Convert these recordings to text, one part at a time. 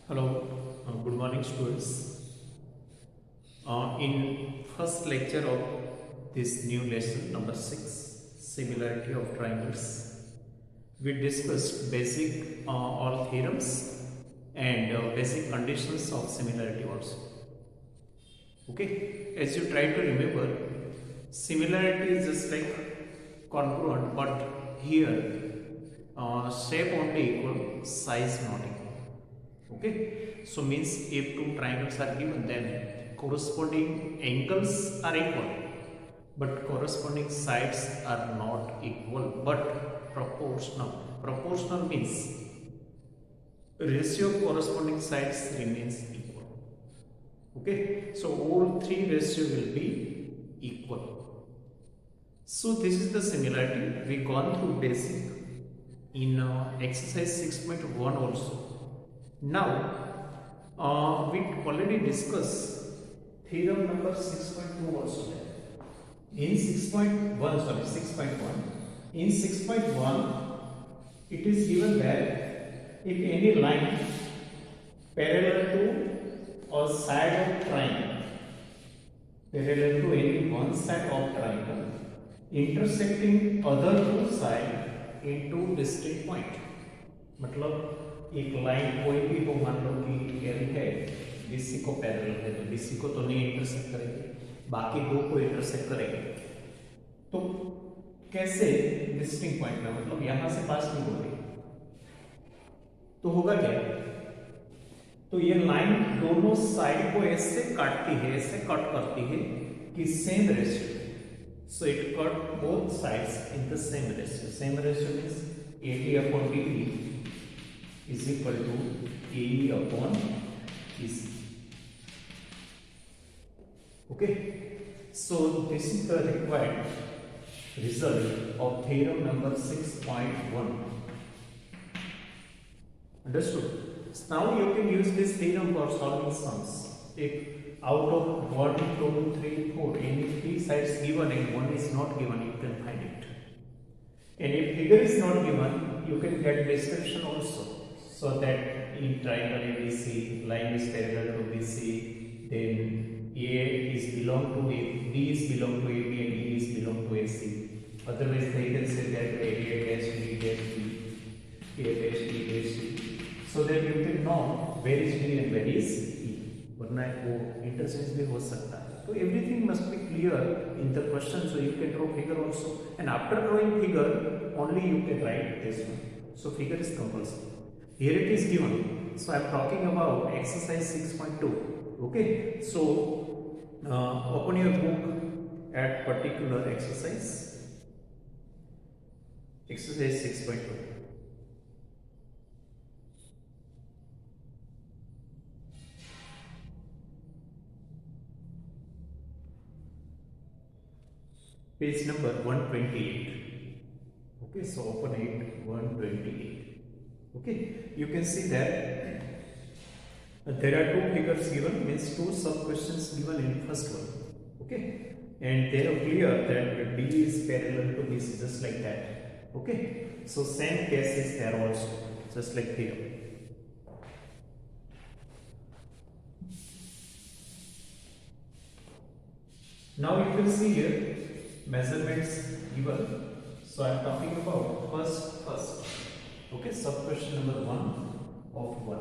Hello, good morning students. In first lecture of this new lesson number 6, similarity of triangles, we discussed basic all theorems and basic conditions of similarity also. Okay, as you try to remember, similarity is just like congruent, but here shape only equal, size not equal. Okay, so means if two triangles are given, then corresponding angles are equal, but corresponding sides are not equal but proportional. Proportional means ratio of corresponding sides remains equal. Okay, so all three ratio will be equal. So this is the similarity we gone through basic in exercise 6.1 also. Now we already discussed theorem number 6.2 also there. In 6.1, in 6.1 it is given that if any line parallel to a side of triangle, parallel to any one side of triangle, intersecting other two side in two distinct point. मतलब एक line कोई भी हो, मान लो कि L है, BC को parallel है, तो बीसी को तो नहीं इंटरसेक्ट करेंगे, बाकी दो को इंटरसेक्ट करेंगे। तो कैसे डिस्टिंक्ट पॉइंट में, मतलब यहां से पास नहीं हो रही, तो होगा क्या? तो ये लाइन दोनों साइड को ऐसे काटती है, ऐसे कट करती है कि same ratio, so it cut both sides in the same ratio. Same ratio means AD upon DB is equal to AE upon EC. Okay, so this is the required result of theorem number 6.1. Understood? So now you can use this theorem for solving sums. If out of 1, 2, 3, 4 any three sides given and one is not given, you can find it. And if figure is not given, you can get description also. So that in triangle ABC, line is parallel to BC, then A is belong to A, B is belong to AB, and E is belong to AC. Otherwise, they can say that A dash B dash B, A dash E dash C. So that you can know where is B and where is E. वरना वो interchange भी हो सकता है. So everything must be clear in the question, so you can draw figure also, and after drawing figure only you can write this one. So figure is compulsory. Here it is given, so I am talking about exercise 6.2. okay, so open your book at particular exercise 6.2. Page number 128. Okay, so open it 128. Okay, you can see that there are two figures given, means two sub questions given in first one. Okay, and they are clear that D is parallel to BC, just like that. Okay, so same case is there also, just like here. Now you can see here measurements given. So I am talking about first. Okay, sub question number 1 of 1.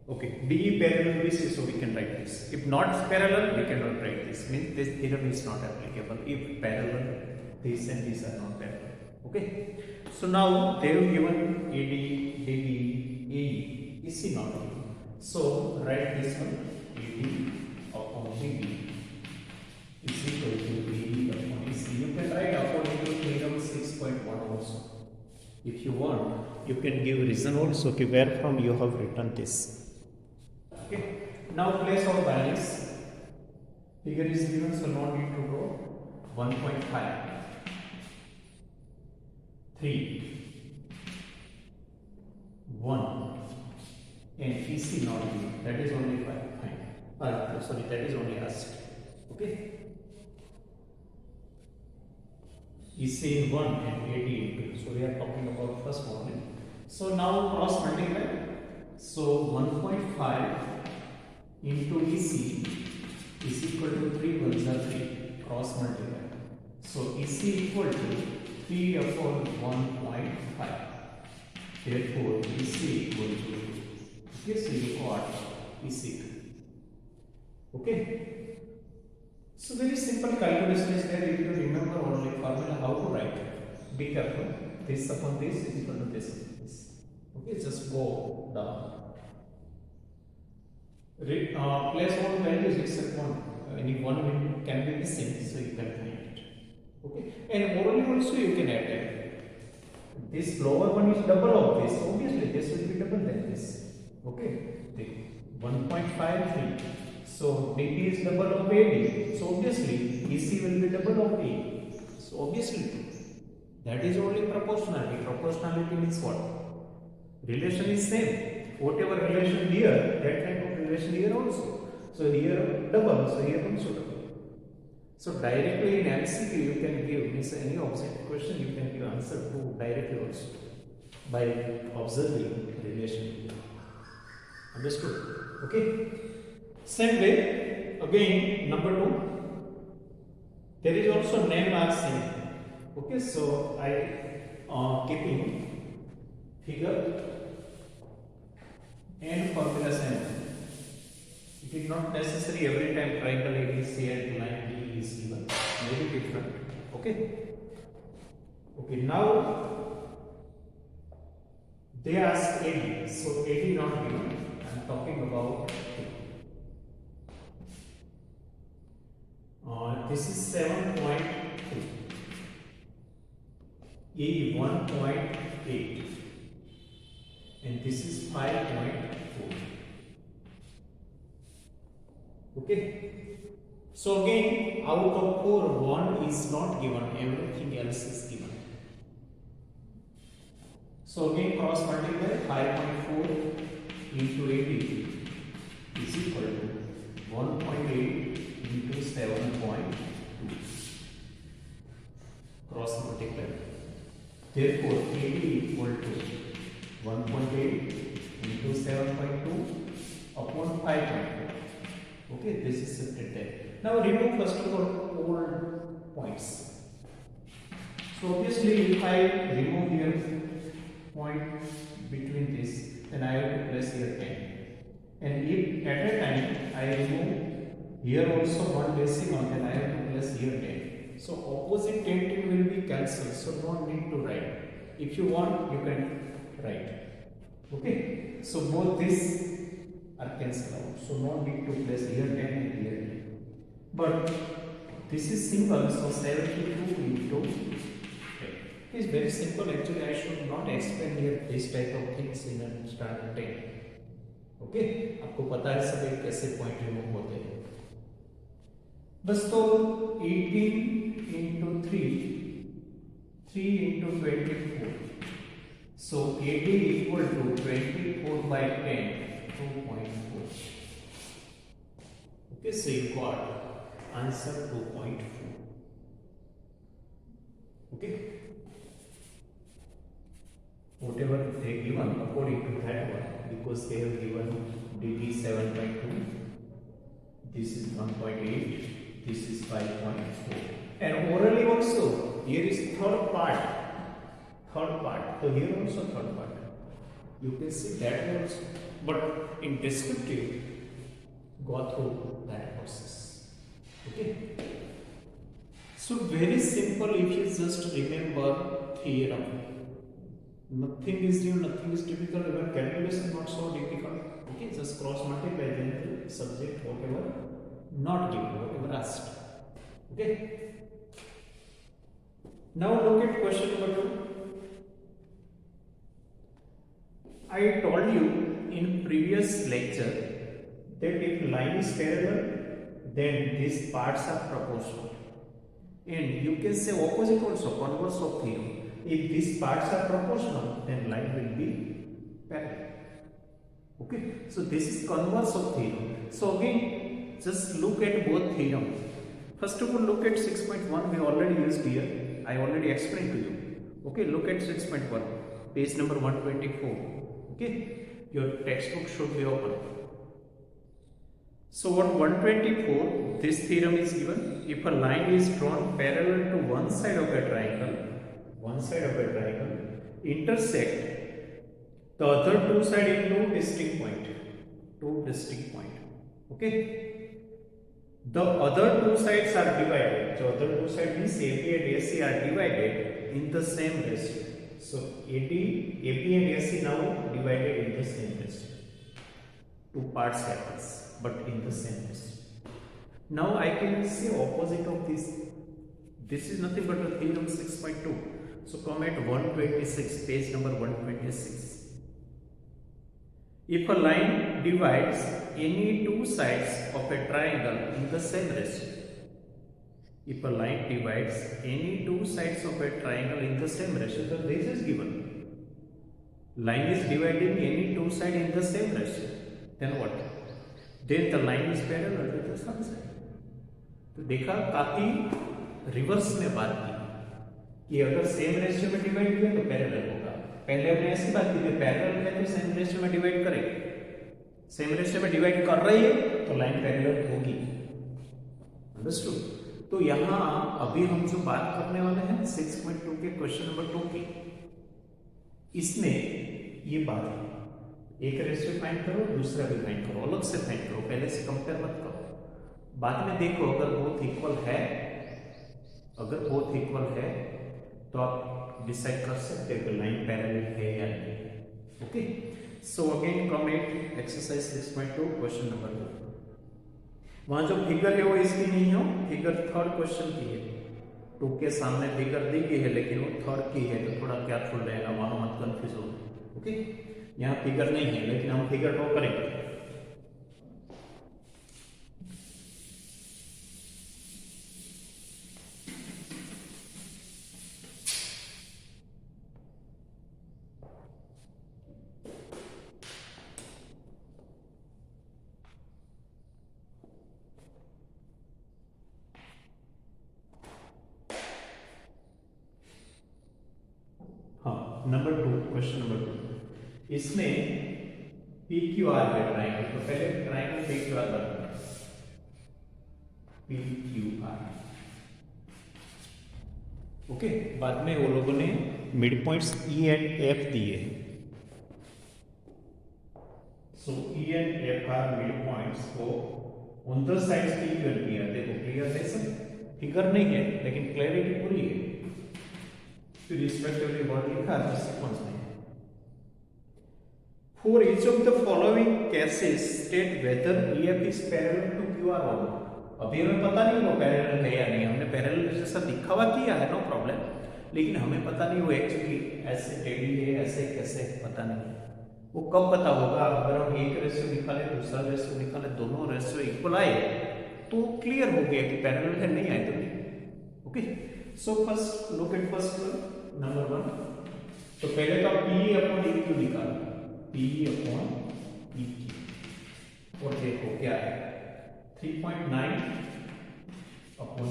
Okay, DE parallel BC, so we can write this. If not parallel, we cannot write this. Means this theorem is not applicable. If parallel, these and these are not parallel. Okay, so now they have given AD, DB, AE, EC not given. So write this one, AD upon DB is equal to AE upon EC. You can write according to theorem 6.1 also. If you want, you can give reason also कि where from you have written this. Okay. Now place our values. Figure is given, so no need to draw. 1.5, 3, 1. And EC not given, that is only fine. Sorry, that is only asked. Okay. EC in 1 and AD in 2. So we are talking about first one. So now cross multiply. So 1.5 into EC is equal to 3 ones are 3. Cross multiply. So EC equal to 3 upon 1.5. Therefore EC equal to, okay, so you got EC. Okay. So very simple calculation is there. If you remember only formula how to write, be careful. This upon this is equal to this upon this. Okay, just go down. Place all values except one. Any one can be missing, so you can find it. Okay, and orally also you can add it. This lower one is double of this. Obviously, this will be double than this. Okay, 1.53. So dt is double of AD. So obviously EC will be double of A. So obviously that is only proportionality. Proportionality means what? Relation is same. Whatever relation here, that kind of relation here also. So here double, so here also double. So directly in MCQ you can give, means any objective question you can give answer to directly also by observing relation. Understood? Okay. Same way, again number 2, there is also name marks in. Okay, so I keeping figure and formula same. It is not necessary every time triangle ABC and line D is given. Maybe different. Okay. Okay. Now they ask AD. So AD not given. I am talking about. This is 7.2, E 1.8, and this is 5.4. Okay. So again, out of 4, 1 is not given, everything else is given. So again, cross multiply 5.4 into 80 is equal to 1.8 into 7.2. Cross multiply. Therefore, 80 equal to 1.8 into 7.2 upon 5.2. Okay, this is shifted there. Now remove first of all points. So obviously, if I remove here point between this, then I have to place here 10. And if at a time I remove here also one decimal, then I have to place here 10. So opposite 10 will be cancelled, so no need to write. If you want, you can write. Okay, so both these are cancelled out, so no need to place here 10 and here 10. But this is simple, so 72 into 10. It is very simple. Actually, I should not explain here this type of things in a standard 10. Okay, आपको पता है सब एक कैसे point remove होते हैं. बस तो 18 into 3 into 24. So 18 equal to 24 by 10, 2.4. Okay, so you got answer 2.4. Okay. Whatever they given according to that one, because they have given dt 7.2, this is 1.8, this is 5.4, and orally also here is third part, so here also third part, you can see that also, but in descriptive go through that process. Okay, so very simple. If you just remember theorem, nothing is new, nothing is difficult, even calculation not so difficult. Okay, just cross multiply, then the subject whatever not given, whatever asked. Okay. Now look at question number 2. I told you in previous lecture that if line is parallel, then these parts are proportional. And you can say opposite also, converse of theorem. If these parts are proportional, then line will be parallel. Okay, so this is converse of theorem. So again, just look at both theorem. First of all, look at 6.1. We already used here. I already explained to you. Okay, look at 6.1, page number 124. Okay, your textbook should be open. So on 124, this theorem is given. If a line is drawn parallel to one side of a triangle, intersect the other two sides in two distinct point. Okay, the other two sides are divided. So other two sides means AB and AC are divided in the same ratio. So AB and AC now divided in the same ratio. Two parts happens, but in the same ratio. Now I can say opposite of this. This is nothing but a theorem 6.2. So come at 126, page number 126. If a line divides any two sides of a triangle in the same ratio, if a line divides any two sides of a triangle in the same ratio, so this is given. Line is dividing any two sides in the same ratio. Then what? Then the line is parallel to the some side. तो देखा काफी reverse में बात की कि अगर same ratio में divide किया तो पैरेलल होगा. पहले हमने ऐसी बात की पैरेलल है तो सेम रेशियो में डिवाइड करेंगे. सेम रेशियो में डिवाइड कर रही है तो लाइन पैरेलल होगी. अंडरस्टूड. तो यहाँ अभी हम जो बात करने वाले हैं 6.2 के क्वेश्चन नंबर 2 की, इसमें ये बात है एक रेशियो फाइंड करो, दूसरा भी फाइंड करो, अलग से फाइंड करो, पहले से कंपेयर मत करो. बाद में देखो अगर बोथ इक्वल है तो आप डिसाइड कर सकते हो कि लाइन पैरेलल है या नहीं. Okay, so again come at exercise 6.2 question number 2. वहां जो फिगर है वो इसकी नहीं हो, फिगर थर्ड क्वेश्चन की है. 2 के सामने फिगर दी गई है लेकिन वो थर्ड की है तो थोड़ा केयरफुल रहेगा, वहां मत कंफ्यूज हो. ओके, यहाँ फिगर नहीं है लेकिन हम फिगर ड्रॉ करेंगे. Number 2, question number 2. इसमें पी क्यू आर है ट्राइंगल, तो पहले ट्राइंगल पी क्यू आर बनाना. P Q R. ओके, बाद में वो लोगों ने mid points E and F दिए. So E and F are mid points को on the sides P Q and P R. देखो क्लियर है सब, फिगर नहीं है लेकिन क्लैरिटी पूरी है. फिर रिस्पेक्टिवली वर्ड लिखा है सीक्वेंस में. For each of the following cases state whether EF is parallel to QR और नॉट. अभी हमें पता नहीं वो पैरेलल है या नहीं. हमने पैरेलल जैसा दिखावा किया है, नो प्रॉब्लम, लेकिन हमें पता नहीं वो एक्चुअली ऐसे टेढ़ी है ऐसे कैसे, पता नहीं. वो कब पता होगा? अगर हम एक रेशियो निकाले, दूसरा रेशियो निकाले, दोनों रेशियो इक्वल आए तो क्लियर हो गया कि पैरेलल है, नहीं आए तो नहीं. Okay, so first look at first number 1. तो पहले तो P अपॉन EQ निकालो, P अपॉन EQ, और देखो क्या है 3.9 अपॉन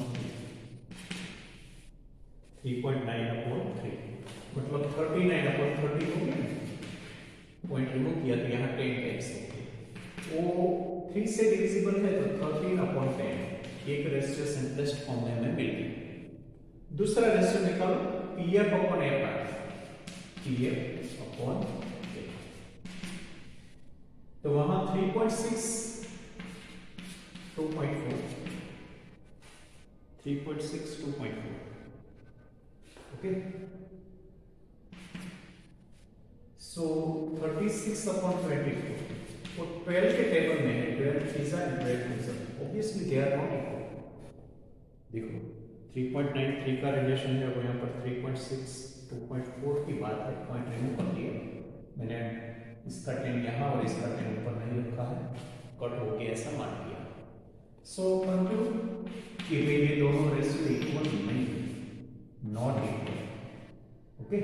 3.9 अपॉन 3, मतलब 39 अपॉन 30 हो गया. पॉइंट रिमूव किया तो यहाँ 10 टाइम्स हो गया. वो 3 से डिविजिबल है तो 13 अपॉन 10 एक रेशियो सिंपलेस्ट फॉर्म में हमें मिल गई. दूसरा रेशियो निकालो PF upon FR, PF upon F. तो वहां 3.6 2.4, 3.6 2.4. ओके, सो 36 अपॉन 24 वो 12 के टेबल में है. 12 फिजा एंड 12 फिजा, obviously they are not equal. देखो 3.93 का रिलेशन है, वो यहाँ पर 3.6 2.4 की बात है. पॉइंट रिमूव कर दिया मैंने, इसका 10 यहाँ और इसका 10 ऊपर नहीं रखा है, कट हो गया ऐसा मान लिया. सो कंक्लूड कि ये दोनों रेशियो इक्वल नहीं है, not equal. Okay,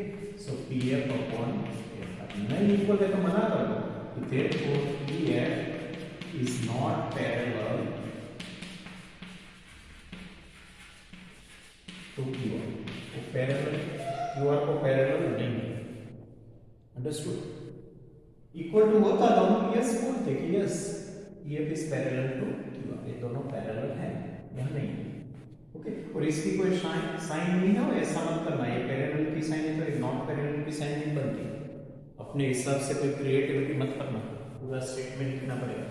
so PF upon FR नहीं इक्वल है तो मना कर दो. Therefore PF is not parallel to QR. Parallel QR को पैरेलल नहीं है। अंडरस्टूड? इक्वल टू होता ना यस बोलते कि yes EF is parallel to QR, ये दोनों पैरेलल है, यह नहीं है। ओके, और इसकी कोई साइन नहीं है, ऐसा मत करना ये पैरेलल की साइन है तो ये नॉन पैरेलल की साइन नहीं बनती। अपने हिसाब से कोई क्रिएटिविटी मत करना, पूरा स्टेटमेंट लिखना पड़ेगा,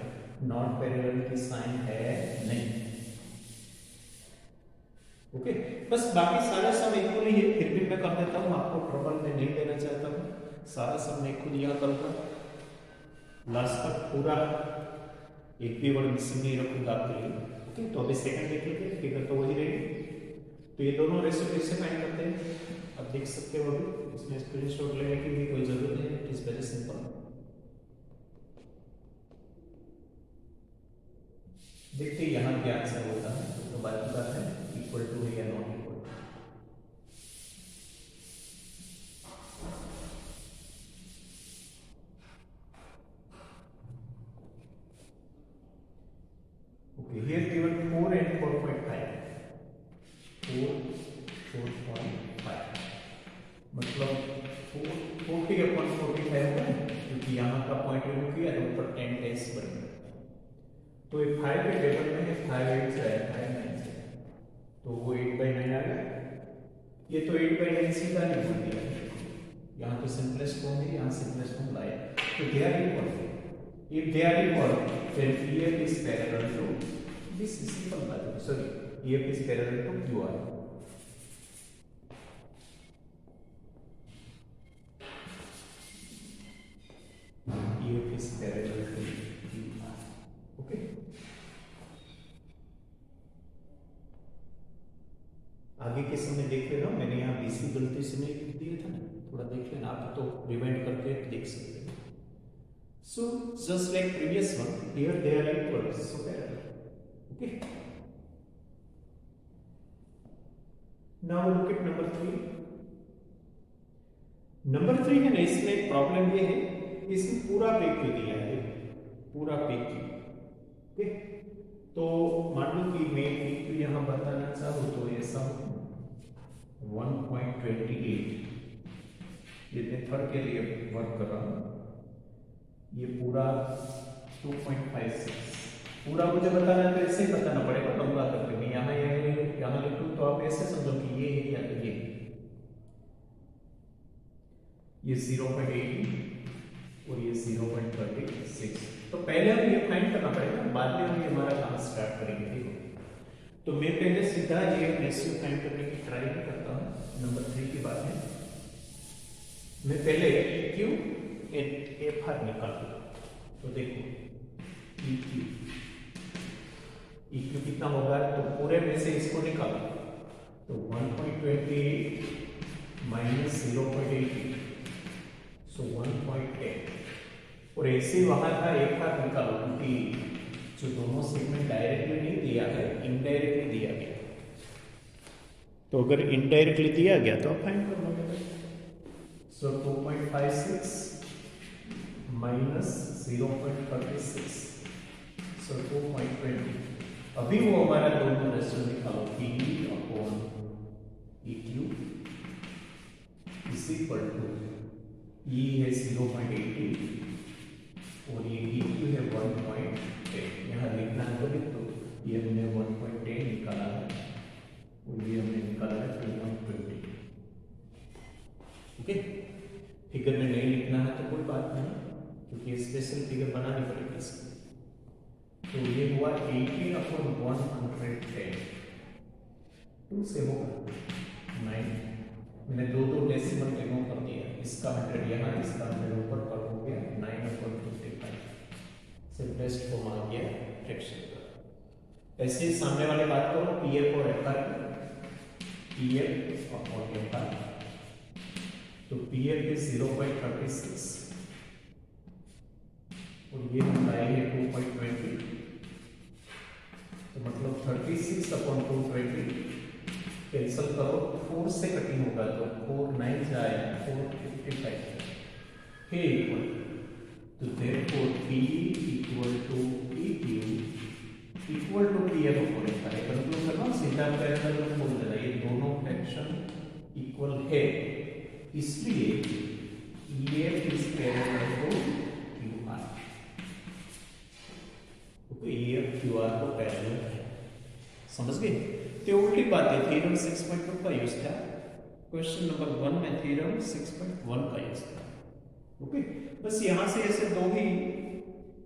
नॉन पैरेलल की साइन है नहीं। ओके, बस बाकी सारा सम इक्वल ही है, फिर भी मैं कर देता हूँ, आपको ट्रबल में नहीं देना चाहता हूँ, सारा सम मैं खुद यहाँ करूँगा, लास्ट तक पूरा एक भी वर्ड मिसिंग नहीं रखूंगा आपके लिए। ओके, तो अभी सेकंड देख लीजिए, फिगर तो वही रहेगी। तो ये दोनों रेशियो कैसे फाइंड करते हैं आप देख सकते हो, अभी इसमें स्क्रीनशॉट लेने की भी कोई जरूरत नहीं है, इट इज वेरी सिंपल। देखते यहाँ क्या आंसर होता है, तो बात की बात है इक्वल टू है या not equal. Okay, here given 4 and 4.5, 4.5 मतलब 40/45 होगा, क्योंकि यहाँ का पॉइंट रिमूव किया तो ऊपर 10 डेज बनेगा। तो ये 5 के टेबल में है, 5 8 से है, 5 9 से, तो वो 8/9 आ गया। ये तो 8/9 सीधा नहीं बोल दिया, यहाँ तो सिंपलेस्ट फॉर्म है, यहाँ सिंपलेस्ट फॉर्म लाया, तो they are equal. If they are equal, then EF is parallel to this is simple value. Sorry, EF is parallel to QR. EF is parallel to QR. Okay. आगे के समय देख लेना, मैंने यहाँ BC गलती से नहीं लिख दिया था ना, थोड़ा देख लेना, आप तो रिवाइंड करके देख सकते हैं। So just like previous one, here they are equal, so parallel. Okay. Now look at number 3. Number 3 है ना, इसमें प्रॉब्लम ये है, इसमें पूरा PQ दिया है, पूरा PQ। ओके, तो मान लो कि मैं PQ यहाँ बताना चाहूँ तो ऐसा 1.28, ये मेथड के लिए वर्क कर रहा हूँ, ये पूरा 2.56 पूरा मुझे बताना है तो ऐसे ही बताना पड़ेगा, लंबा करके मैं यहाँ लिखूँ तो आप ऐसे समझो कि ये है या तो ये 0.80 और ये 0.36। तो पहले हमें ये फाइंड करना पड़ेगा, बाद में हम ये हमारा काम स्टार्ट करेंगे। ठीक है, तो मैं पहले सीधा ये रेशियो फाइंड करने की ट्राई करता हूँ। नंबर 3 की बात है, मैं पहले EQ FR निकाल दो। तो देखो EQ कितना होगा, तो पूरे में से इसको निकालो, तो 1.28 माइनस 0.80, सो 1.10, और ऐसे वहां का FR निकालो, क्योंकि जो दोनों सेगमेंट डायरेक्टली नहीं दिया है, इनडायरेक्टली दिया गया। तो अगर इनडायरेक्टली दिया गया तो आप फाइंड कर लोगे। सो 2.56 माइनस 0.36, सो 2.20। अभी वो हमारा दोनों रेशियो निकालो, PE/EQ is equal to, E है 0.80 और ये EQ है 1.10। यहाँ लिखना है तो लिख दो, ये हमने 1.10 निकाला है और ये हमने निकाला है 2.20। ओके, फिगर में नहीं लिखना है तो कोई बात नहीं, क्योंकि स्पेशल फिगर बनानी पड़ेगी इसकी। तो ये हुआ 18/110, 2 से होगा 9। मैंने दो डेसिमल रिमूव कर दिया, इसका 100 यहाँ, इसका 100 ऊपर पर हो गया 9/55। सिंपलेस्ट फॉर्म आ गया फ्रैक्शन का। ऐसे ही सामने वाले बात करो PF और FR, PF और FR। तो PF is 0.36 और ये हम लाए हैं 2.20, तो मतलब 36/220 कैंसल करो, 4 से कटिंग होगा तो 4 9 जाएगा 455 है इक्वल। तो therefore PE equal to EQ equal to PF/FR। Conclude करना, सीधा पैरेलल में बोल देना, ये दोनों फ्रैक्शन इक्वल है, इसलिए EF is parallel to QR। तो EF QR को पैरेलल है, समझ गए? तो उल्टी बात है, थ्योरम 6.2 का यूज था, क्वेश्चन नंबर 1 में थ्योरम 6.1 का यूज था। ओके, बस यहां से ऐसे दो ही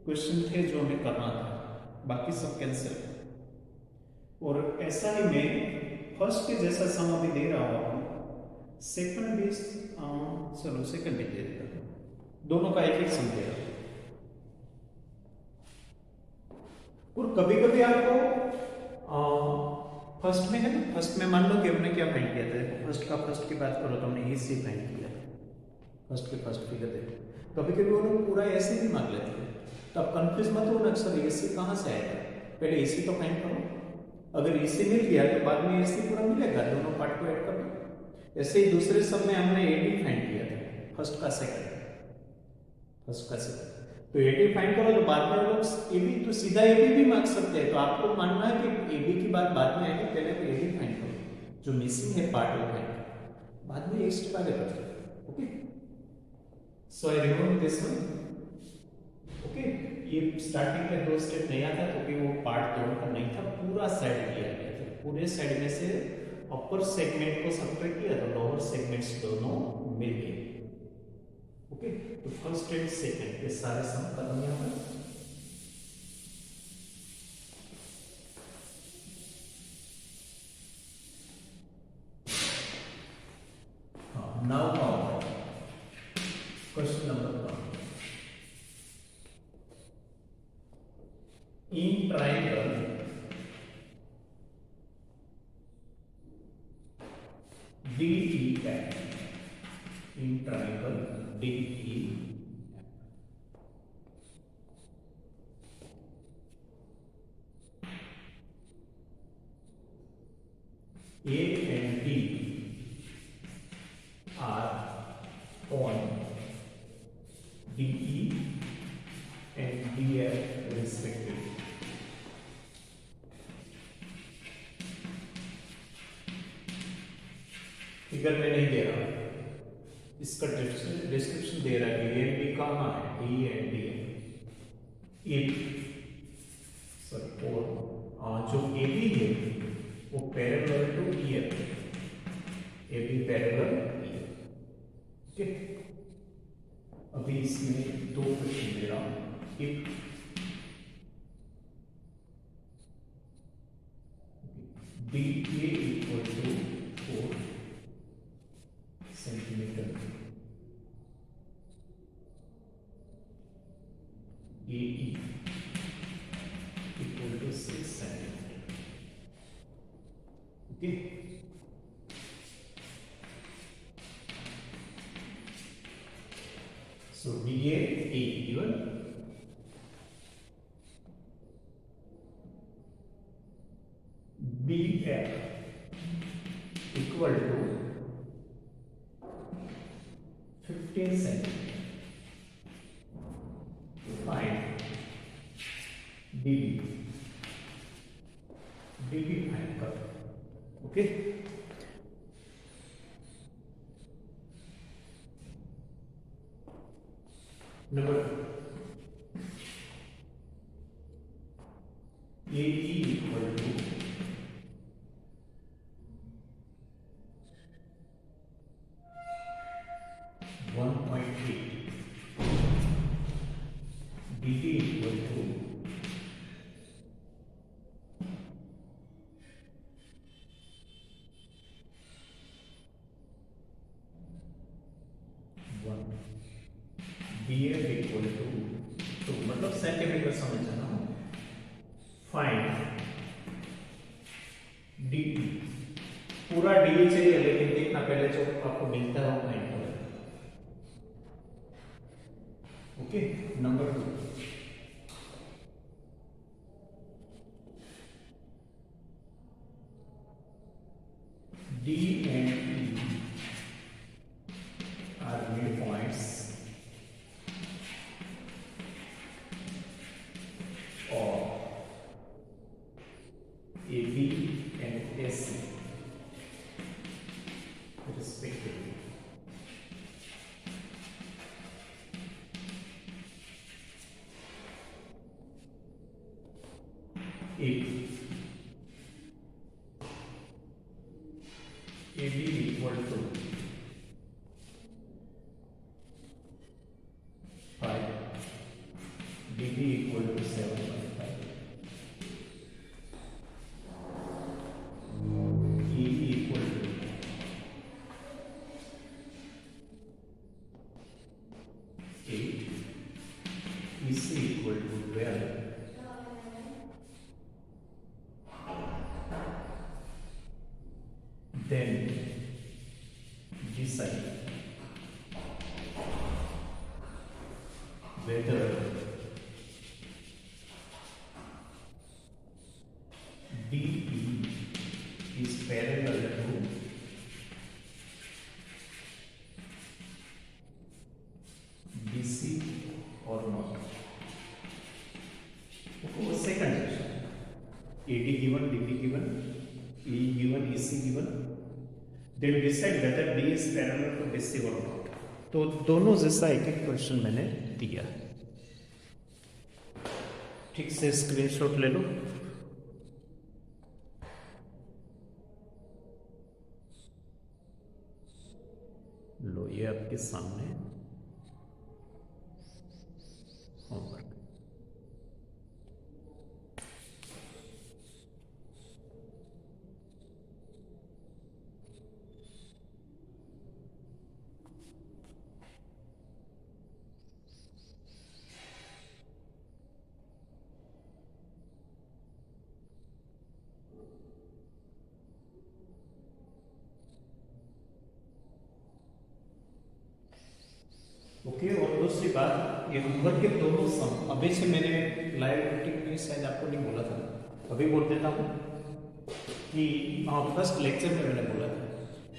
क्वेश्चन थे जो हमें करना था, बाकी सब कैंसिल। और ऐसा ही मैं फर्स्ट के जैसा सम अभी दे रहा हूं, सेकंड भी चलो सेकंड भी दे देता हूं, दोनों का एक एक सम दे रहा हूं। और कभी कभी आपको फर्स्ट में है ना, फर्स्ट में मान लो कि हमने क्या फाइंड किया था, फर्स्ट की बात करो तो हमने AC फाइंड किया था, फर्स्ट के फर्स्ट फिगर देखो। कभी कभी वो लोग पूरा ऐसे भी मांग लेते हैं, तो आप कंफ्यूज मत हो ना, सर AC कहाँ से आएगा, पहले AC तो फाइंड करो, अगर AC मिल गया तो बाद में AC पूरा मिलेगा, दोनों पार्ट को ऐड कर दो। ऐसे ही दूसरे सब में हमने AD फाइंड किया था, फर्स्ट का सेकंड, तो AD फाइंड करो तो बाद में लोग AB तो सीधा AB भी मांग सकते हैं, तो आपको मानना है कि AB की बात बाद में आएगी, पहले तो AD फाइंड करो, जो मिसिंग है पार्ट वो फाइंड करो, बाद में एक स्टेप आगे बढ़ो। Okay, so I remove this one. Okay, ये स्टार्टिंग में 2 स्टेप नहीं आता क्योंकि वो पार्ट दोनों का नहीं था, पूरा साइड किया गया था, पूरे साइड में से अपर सेगमेंट को सब्ट्रैक्ट किया तो लोअर सेगमेंट्स दोनों मिल गए। ओके, तो फर्स्ट एंड सेकंड ये सारे सम खत्म यहाँ पर। हाँ, now question number 1। In triangle DEF, in triangle DEF, A and D are on DE and DF respectively. Figure में नहीं दे रहा, इसका डिस्क्रिप्शन दे रहा है, ए बी कहाँ है, डी एंड डी और जो ए बी है वो parallel to EF, A B parallel EF. ठीक, अभी इसमें 2 क्वेश्चन दे रहा हूं, एक D A equal to 4 centimetre, A equal to 6 centimetre. Okay, so DA given, BF equal to 15 centimeter. Find DB. DB find कर, okay. Number AE equal to 1.8, DD equal to 1, DF equal to 2, मतलब centimetre समझना ना। Find D, पूरा D चाहिए लेकिन देखना पहले जो आपको मिलता है वो फाइंड करो। Okay, number 2 D and E are midpoints of AB and AC. It is if AB equal to 5, DB equal to 7.5, EB equal to 8, EC equal to 12, then decide whether DE is parallel to DC or not. Okay, second question. AD given, DB given, E given, EC given. Then decide whether D is parallel to DC or not. तो दोनों जैसा एक एक question मैंने दिया, ठीक से screenshot ले लो। लो ये आपके सामने होमवर्क। ओके, और दूसरी बात, ये होमवर्क के दोनों सम अभी से मैंने लाइव मीटिंग में शायद आपको नहीं बोला था, अभी बोल देता हूँ कि हाँ, फर्स्ट लेक्चर में मैंने बोला था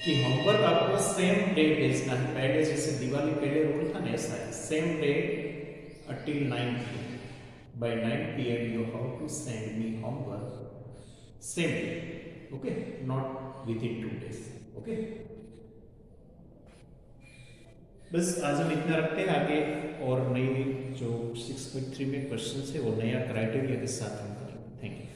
कि होमवर्क आपको सेम डे भेजना है। पहले जैसे दिवाली पहले रूल था ना, ऐसा है, same day until 9 PM. By 9 PM you have to send me homework same day, okay, not within 2 days, okay। बस आज हम इतना रखते हैं, आगे और नई जो 6.3 में क्वेश्चन है वो नया क्राइटेरिया के साथ हम करेंगे। Thank you.